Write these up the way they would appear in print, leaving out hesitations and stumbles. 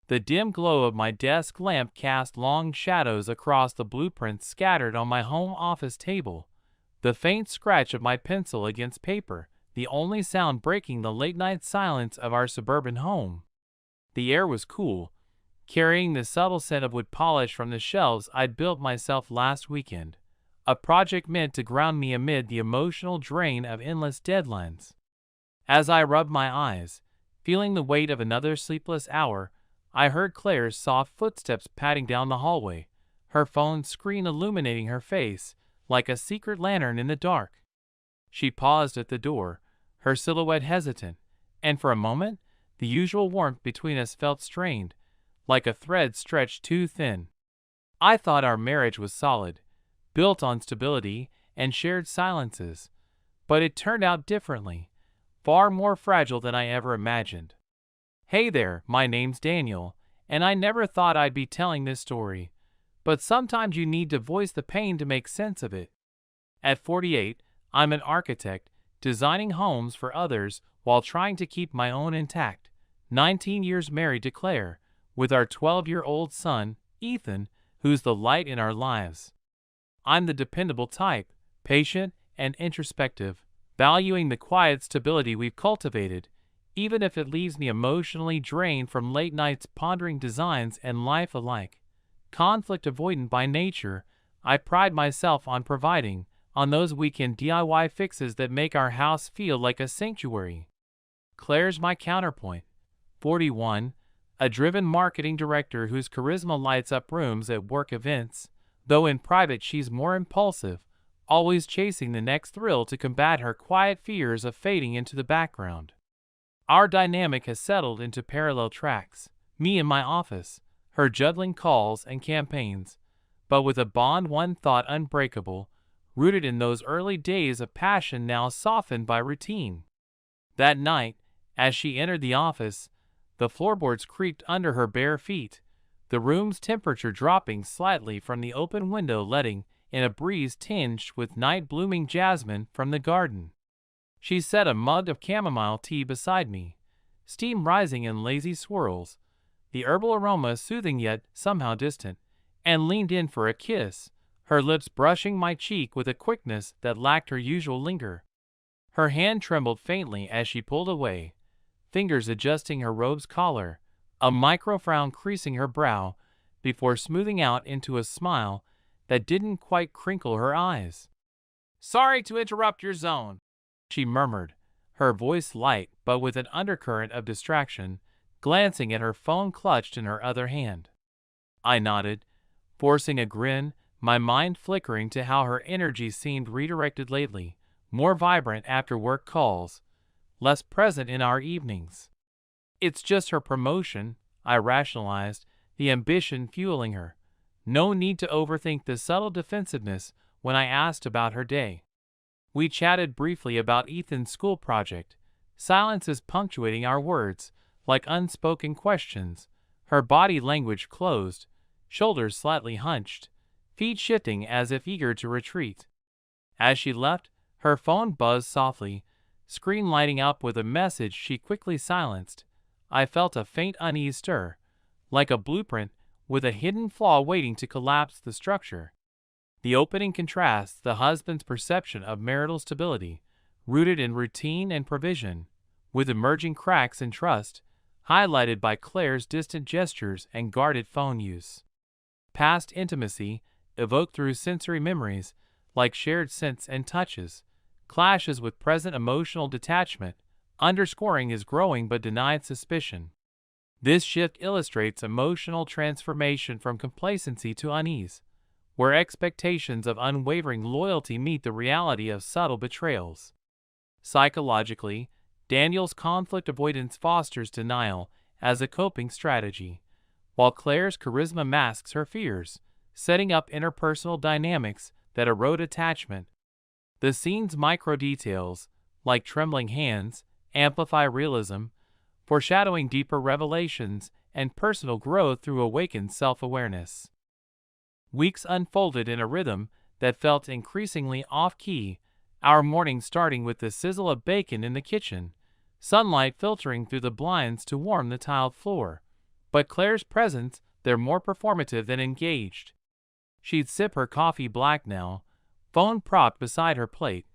The dim glow of my desk lamp cast long shadows across the blueprints scattered on my home office table. The faint scratch of my pencil against paper, the only sound breaking the late-night silence of our suburban home. The air was cool, carrying the subtle scent of wood polish from the shelves I'd built myself last weekend, a project meant to ground me amid the emotional drain of endless deadlines. As I rubbed my eyes, feeling the weight of another sleepless hour, I heard Claire's soft footsteps padding down the hallway, her phone screen illuminating her face like a secret lantern in the dark. She paused at the door, her silhouette hesitant, and for a moment, the usual warmth between us felt strained, like a thread stretched too thin. I thought our marriage was solid, built on stability and shared silences, but it turned out differently, far more fragile than I ever imagined. Hey there, my name's Daniel, and I never thought I'd be telling this story, but sometimes you need to voice the pain to make sense of it. At 48, I'm an architect, designing homes for others while trying to keep my own intact. 19 years married to Claire, with our 12-year-old son, Ethan, who's the light in our lives. I'm the dependable type, patient and introspective, valuing the quiet stability we've cultivated, even if it leaves me emotionally drained from late nights pondering designs and life alike. Conflict avoidant by nature, I pride myself on providing, on those weekend DIY fixes that make our house feel like a sanctuary. Claire's my counterpoint. 41, a driven marketing director whose charisma lights up rooms at work events, though in private she's more impulsive, always chasing the next thrill to combat her quiet fears of fading into the background. Our dynamic has settled into parallel tracks, me in my office, her juggling calls and campaigns, but with a bond one thought unbreakable, rooted in those early days of passion now softened by routine. That night, as she entered the office, the floorboards creaked under her bare feet, the room's temperature dropping slightly from the open window, letting in a breeze tinged with night-blooming jasmine from the garden. She set a mug of chamomile tea beside me, steam rising in lazy swirls, the herbal aroma soothing yet somehow distant, and leaned in for a kiss, her lips brushing my cheek with a quickness that lacked her usual linger. Her hand trembled faintly as she pulled away, fingers adjusting her robe's collar, a micro-frown creasing her brow, before smoothing out into a smile that didn't quite crinkle her eyes. "Sorry to interrupt your zone," she murmured, her voice light but with an undercurrent of distraction, glancing at her phone clutched in her other hand. I nodded, forcing a grin, my mind flickering to how her energy seemed redirected lately, more vibrant after work calls, less present in our evenings. It's just her promotion, I rationalized, the ambition fueling her. No need to overthink the subtle defensiveness when I asked about her day. We chatted briefly about Ethan's school project, silences punctuating our words, like unspoken questions, her body language closed, shoulders slightly hunched, feet shifting as if eager to retreat. As she left, her phone buzzed softly, screen lighting up with a message she quickly silenced. I felt a faint unease stir, like a blueprint with a hidden flaw waiting to collapse the structure. The opening contrasts the husband's perception of marital stability, rooted in routine and provision, with emerging cracks in trust, highlighted by Claire's distant gestures and guarded phone use. Past intimacy, evoked through sensory memories, like shared scents and touches, clashes with present emotional detachment, underscoring his growing but denied suspicion. This shift illustrates emotional transformation from complacency to unease, where expectations of unwavering loyalty meet the reality of subtle betrayals. Psychologically, Daniel's conflict avoidance fosters denial as a coping strategy, while Claire's charisma masks her fears, setting up interpersonal dynamics that erode attachment. The scene's micro-details, like trembling hands, amplify realism, foreshadowing deeper revelations and personal growth through awakened self-awareness. Weeks unfolded in a rhythm that felt increasingly off-key, our mornings starting with the sizzle of bacon in the kitchen, sunlight filtering through the blinds to warm the tiled floor, but Claire's presence, they're more performative than engaged. She'd sip her coffee black now, phone propped beside her plate,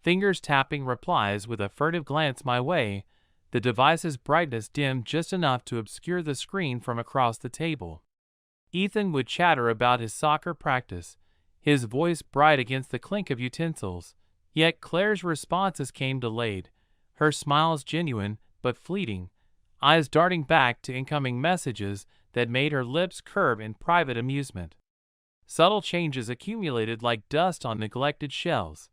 fingers tapping replies with a furtive glance my way, the device's brightness dimmed just enough to obscure the screen from across the table. Ethan would chatter about his soccer practice, his voice bright against the clink of utensils, yet Claire's responses came delayed, her smiles genuine but fleeting, eyes darting back to incoming messages that made her lips curve in private amusement. Subtle changes accumulated like dust on neglected shelves.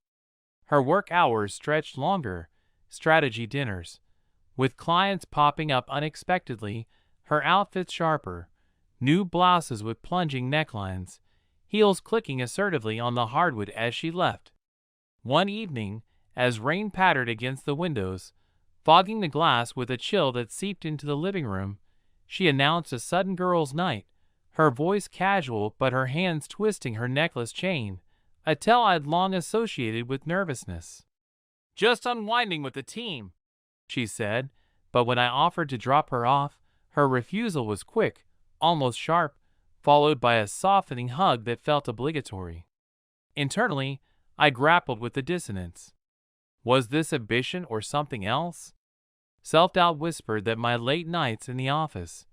Her work hours stretched longer, strategy dinners, with clients popping up unexpectedly, her outfits sharper, new blouses with plunging necklines, heels clicking assertively on the hardwood as she left. One evening, as rain pattered against the windows, fogging the glass with a chill that seeped into the living room, she announced a sudden girls' night, her voice casual but her hands twisting her necklace chain, a tell I'd long associated with nervousness. "Just unwinding with the team," she said, but when I offered to drop her off, her refusal was quick, almost sharp, followed by a softening hug that felt obligatory. Internally, I grappled with the dissonance. Was this ambition or something else? Self-doubt whispered that my late nights in the office,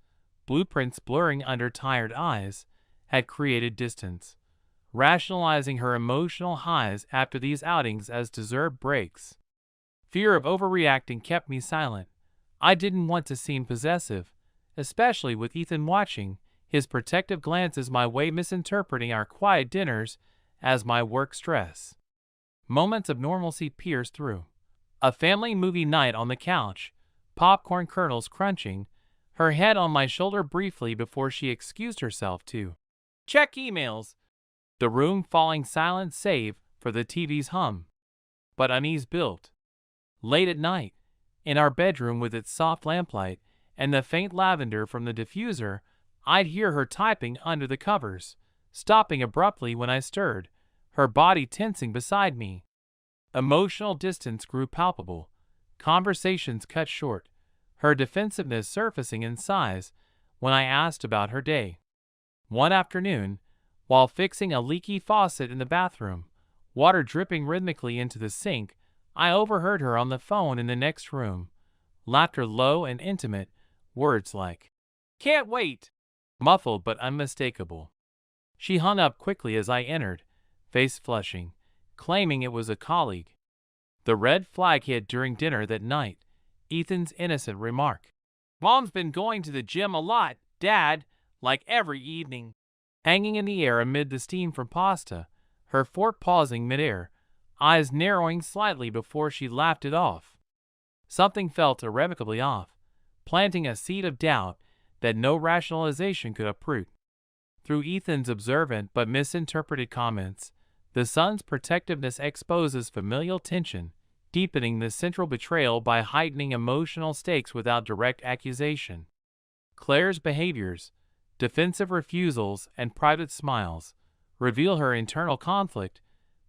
blueprints blurring under tired eyes, had created distance, rationalizing her emotional highs after these outings as deserved breaks. Fear of overreacting kept me silent. I didn't want to seem possessive, especially with Ethan watching, his protective glances my way misinterpreting our quiet dinners as my work stress. Moments of normalcy pierced through. A family movie night on the couch, popcorn kernels crunching, her head on my shoulder briefly before she excused herself to check emails, the room falling silent save for the TV's hum. But unease built. Late at night, in our bedroom with its soft lamplight and the faint lavender from the diffuser, I'd hear her typing under the covers, stopping abruptly when I stirred, her body tensing beside me. Emotional distance grew palpable, conversations cut short, her defensiveness surfacing in size when I asked about her day. One afternoon, while fixing a leaky faucet in the bathroom, water dripping rhythmically into the sink, I overheard her on the phone in the next room, laughter low and intimate, words like, "Can't wait," muffled but unmistakable. She hung up quickly as I entered, face flushing, claiming it was a colleague. The red flag hit during dinner that night, Ethan's innocent remark. "Mom's been going to the gym a lot, Dad, like every evening." Hanging in the air amid the steam from pasta, her fork pausing midair, eyes narrowing slightly before she laughed it off. Something felt irrevocably off, planting a seed of doubt that no rationalization could uproot. Through Ethan's observant but misinterpreted comments, the son's protectiveness exposes familial tension, deepening the central betrayal by heightening emotional stakes without direct accusation. Claire's behaviors, defensive refusals, and private smiles reveal her internal conflict,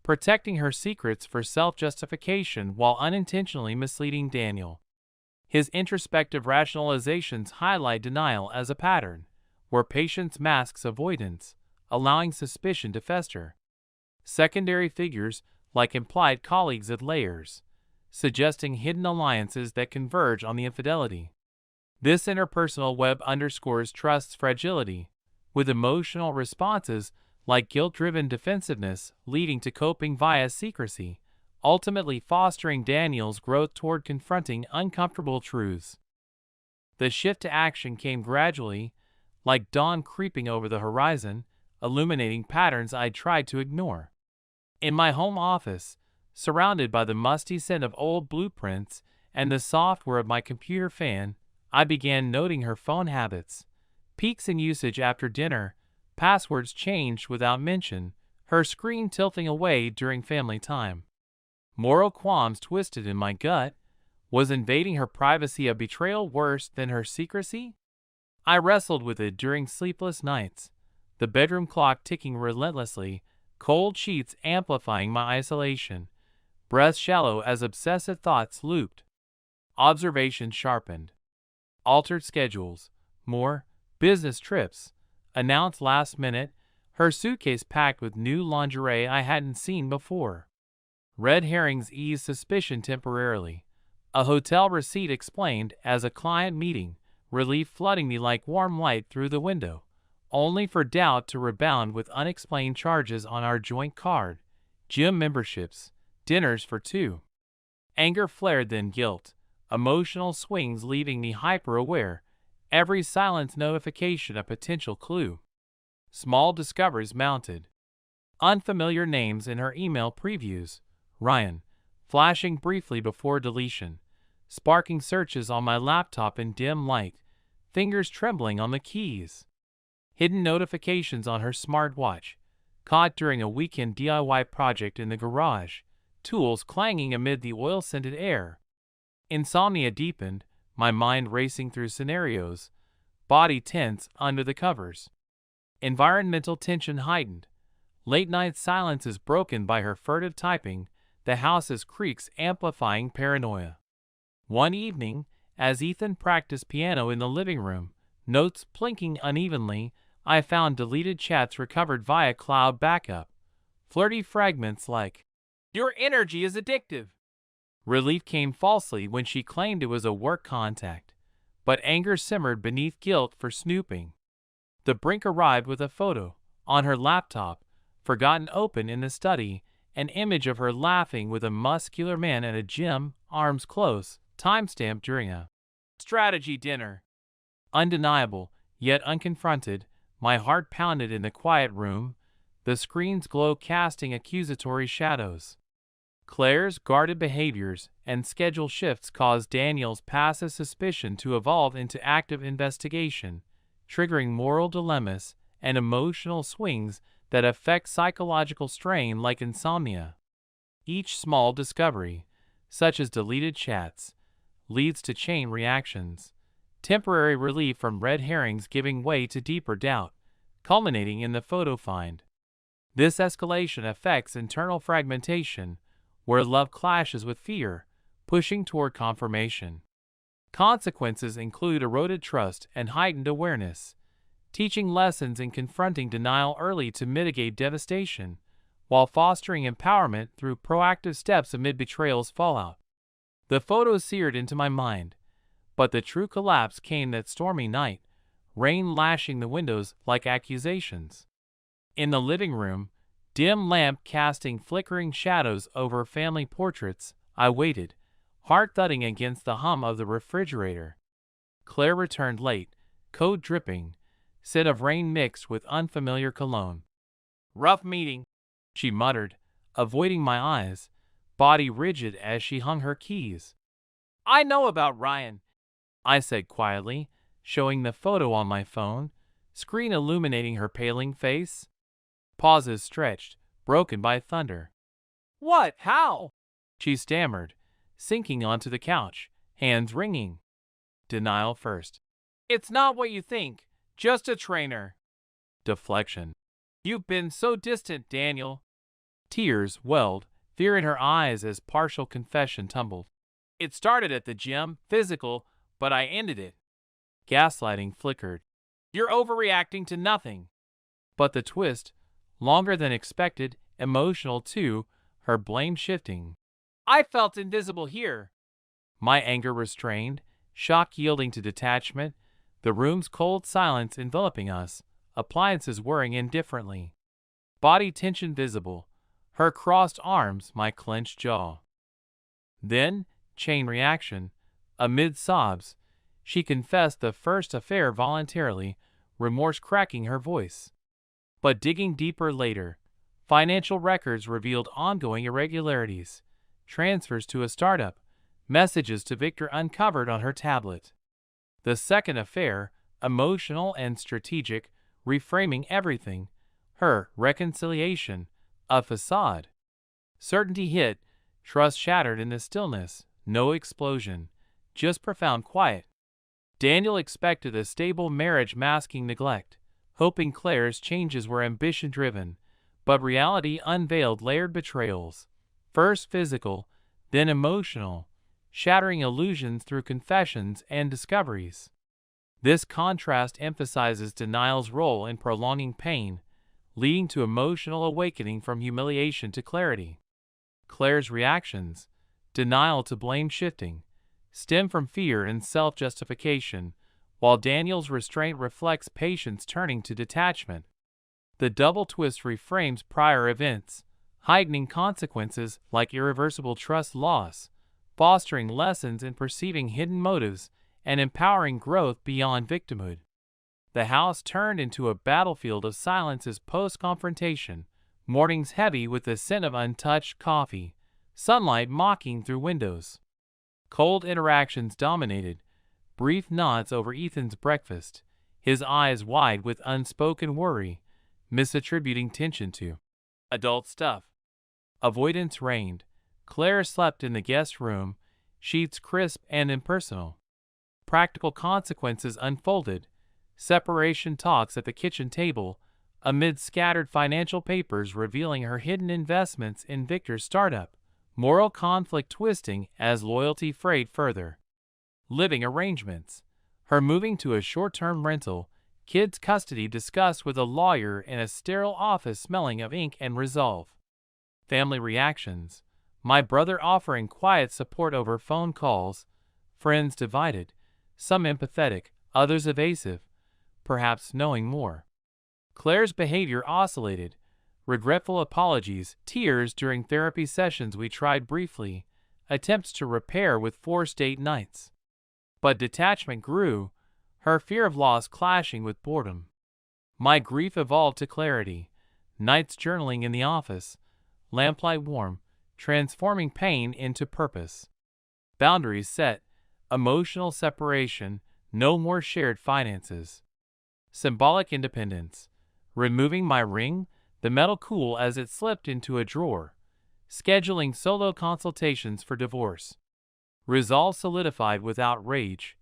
protecting her secrets for self-justification while unintentionally misleading Daniel. His introspective rationalizations highlight denial as a pattern, where patience masks avoidance, allowing suspicion to fester. Secondary figures, like implied colleagues, add layers, suggesting hidden alliances that converge on the infidelity. This interpersonal web underscores trust's fragility, with emotional responses like guilt-driven defensiveness leading to coping via secrecy, ultimately fostering Daniel's growth toward confronting uncomfortable truths. The shift to action came gradually, like dawn creeping over the horizon, illuminating patterns I'd tried to ignore. In my home office, surrounded by the musty scent of old blueprints and the software of my computer fan, I began noting her phone habits, peaks in usage after dinner, passwords changed without mention, her screen tilting away during family time. Moral qualms twisted in my gut. Was invading her privacy a betrayal worse than her secrecy? I wrestled with it during sleepless nights, the bedroom clock ticking relentlessly, cold sheets amplifying my isolation, breaths shallow as obsessive thoughts looped. Observation sharpened. Altered schedules, more Business trips. Announced last minute, her suitcase packed with new lingerie I hadn't seen before. Red herrings eased suspicion temporarily. A hotel receipt explained as a client meeting, relief flooding me like warm light through the window, only for doubt to rebound with unexplained charges on our joint card, gym memberships, dinners for two. Anger flared, then guilt, emotional swings leaving me hyper-aware, every silence notification a potential clue. Small discoveries mounted. Unfamiliar names in her email previews. Ryan, flashing briefly before deletion, sparking searches on my laptop in dim light, fingers trembling on the keys. Hidden notifications on her smartwatch, caught during a weekend DIY project in the garage, tools clanging amid the oil-scented air. Insomnia deepened, my mind racing through scenarios, body tense under the covers. Environmental tension heightened. Late-night silences broken by her furtive typing, the house's creaks amplifying paranoia. One evening, as Ethan practiced piano in the living room, notes plinking unevenly, I found deleted chats recovered via cloud backup. Flirty fragments like, "Your energy is addictive." Relief came falsely when she claimed it was a work contact, but anger simmered beneath guilt for snooping. The Brink arrived with a photo, on her laptop, forgotten open in the study, an image of her laughing with a muscular man at a gym, arms close, timestamped during a strategy dinner. Undeniable, yet unconfronted, my heart pounded in the quiet room, the screen's glow casting accusatory shadows. Claire's guarded behaviors and schedule shifts caused Daniel's passive suspicion to evolve into active investigation, triggering moral dilemmas and emotional swings that affect psychological strain like insomnia. Each small discovery, such as deleted chats, leads to chain reactions, temporary relief from red herrings giving way to deeper doubt, culminating in the photo find. This escalation affects internal fragmentation, where love clashes with fear, pushing toward confirmation. Consequences include eroded trust and heightened awareness, teaching lessons in confronting denial early to mitigate devastation, while fostering empowerment through proactive steps amid betrayal's fallout. The photos seared into my mind, but the true collapse came that stormy night, rain lashing the windows like accusations. In the living room, dim lamp casting flickering shadows over family portraits, I waited, heart thudding against the hum of the refrigerator. Claire returned late, coat dripping, scent of rain mixed with unfamiliar cologne. "Rough meeting," she muttered, avoiding my eyes, body rigid as she hung her keys. "I know about Ryan," I said quietly, showing the photo on my phone, screen illuminating her paling face. Pauses stretched, broken by thunder. "What? How?" she stammered, sinking onto the couch, hands wringing. Denial first. "It's not what you think. Just a trainer." Deflection. "You've been so distant, Daniel." Tears welled, fear in her eyes as partial confession tumbled. "It started at the gym, physical, but I ended it." Gaslighting flickered. "You're overreacting to nothing." But the twist, longer than expected, emotional too, her blame shifting. "I felt invisible here." My anger restrained, shock yielding to detachment, the room's cold silence enveloping us, appliances whirring indifferently. Body tension visible, her crossed arms, my clenched jaw. Then, chain reaction. Amid sobs, she confessed the first affair voluntarily, remorse cracking her voice. But digging deeper later, financial records revealed ongoing irregularities, transfers to a startup, messages to Victor uncovered on her tablet. The second affair, emotional and strategic, reframing everything, her reconciliation, a facade. Certainty hit, trust shattered in the stillness, no explosion, just profound quiet. Daniel expected a stable marriage masking neglect, hoping Claire's changes were ambition-driven, but reality unveiled layered betrayals, first physical, then emotional, shattering illusions through confessions and discoveries. This contrast emphasizes denial's role in prolonging pain, leading to emotional awakening from humiliation to clarity. Claire's reactions, denial to blame shifting, stem from fear and self-justification, while Daniel's restraint reflects patience turning to detachment. The double twist reframes prior events, heightening consequences like irreversible trust loss, fostering lessons in perceiving hidden motives, and empowering growth beyond victimhood. The house turned into a battlefield of silences post-confrontation, mornings heavy with the scent of untouched coffee, sunlight mocking through windows. Cold interactions dominated, brief nods over Ethan's breakfast, his eyes wide with unspoken worry, misattributing tension to adult stuff. Avoidance reigned. Claire slept in the guest room, sheets crisp and impersonal. Practical consequences unfolded, separation talks at the kitchen table, amid scattered financial papers revealing her hidden investments in Victor's startup, moral conflict twisting as loyalty frayed further. Living arrangements. Her moving to a short-term rental, kids' custody discussed with a lawyer in a sterile office smelling of ink and resolve. Family reactions. My brother offering quiet support over phone calls, friends divided, some empathetic, others evasive, perhaps knowing more. Claire's behavior oscillated, regretful apologies, tears during therapy sessions we tried briefly, attempts to repair with forced date nights. But detachment grew, her fear of loss clashing with boredom. My grief evolved to clarity, nights journaling in the office, lamplight warm, transforming pain into purpose. Boundaries set, emotional separation, no more shared finances. Symbolic independence. Removing my ring, the metal cool as it slipped into a drawer. Scheduling solo consultations for divorce. Resolve solidified without rage.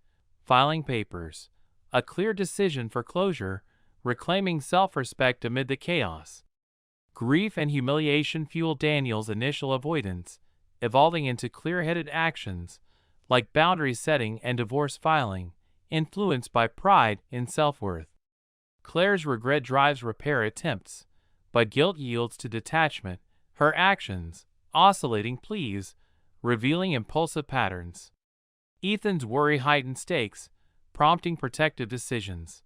Filing papers. A clear decision for closure, reclaiming self-respect amid the chaos. Grief and humiliation fueled Daniel's initial avoidance, evolving into clear-headed actions, like boundary setting and divorce filing, influenced by pride in self-worth. Claire's regret drives repair attempts, but guilt yields to detachment, her actions, oscillating pleas, revealing impulsive patterns. Ethan's worry heightened stakes, prompting protective decisions.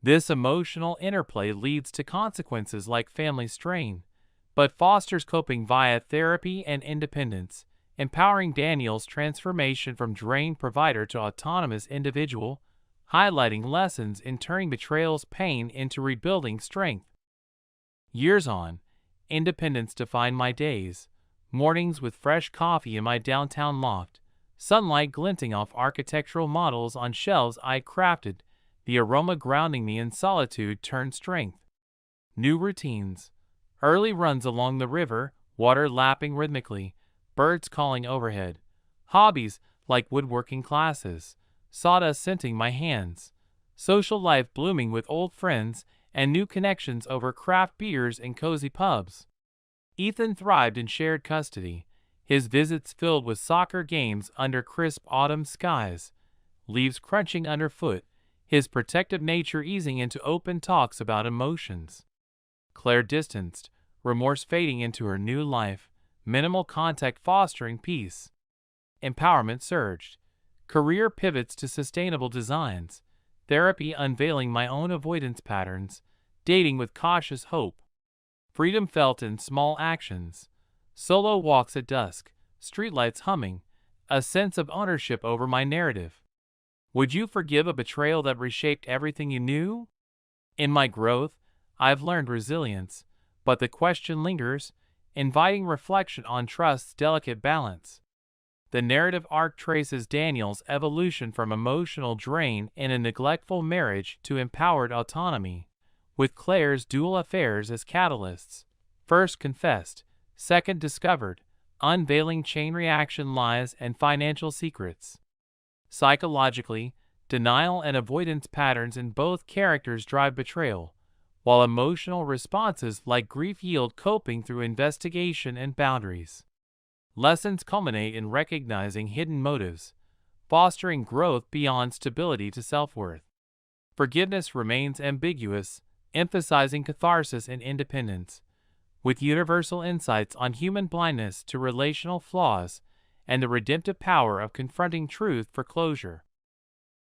This emotional interplay leads to consequences like family strain, but fosters coping via therapy and independence, empowering Daniel's transformation from drained provider to autonomous individual, highlighting lessons in turning betrayal's pain into rebuilding strength. Years on, independence defined my days, mornings with fresh coffee in my downtown loft, sunlight glinting off architectural models on shelves I crafted, the aroma grounding me in solitude turned strength. New routines. Early runs along the river, water lapping rhythmically, birds calling overhead. Hobbies like woodworking classes, sawdust scenting my hands. Social life blooming with old friends and new connections over craft beers and cozy pubs. Ethan thrived in shared custody, his visits filled with soccer games under crisp autumn skies, leaves crunching underfoot, his protective nature easing into open talks about emotions. Claire distanced, remorse fading into her new life, minimal contact fostering peace. Empowerment surged. Career pivots to sustainable designs, therapy unveiling my own avoidance patterns, dating with cautious hope. Freedom felt in small actions. Solo walks at dusk, streetlights humming, a sense of ownership over my narrative. Would you forgive a betrayal that reshaped everything you knew? In my growth, I've learned resilience, but the question lingers, inviting reflection on trust's delicate balance. The narrative arc traces Daniel's evolution from emotional drain in a neglectful marriage to empowered autonomy, with Claire's dual affairs as catalysts. First confessed, second discovered, unveiling chain reaction lies and financial secrets. Psychologically, denial and avoidance patterns in both characters drive betrayal, while emotional responses like grief yield coping through investigation and boundaries. Lessons culminate in recognizing hidden motives, fostering growth beyond stability to self-worth. Forgiveness remains ambiguous, emphasizing catharsis and independence, with universal insights on human blindness to relational flaws and the redemptive power of confronting truth for closure.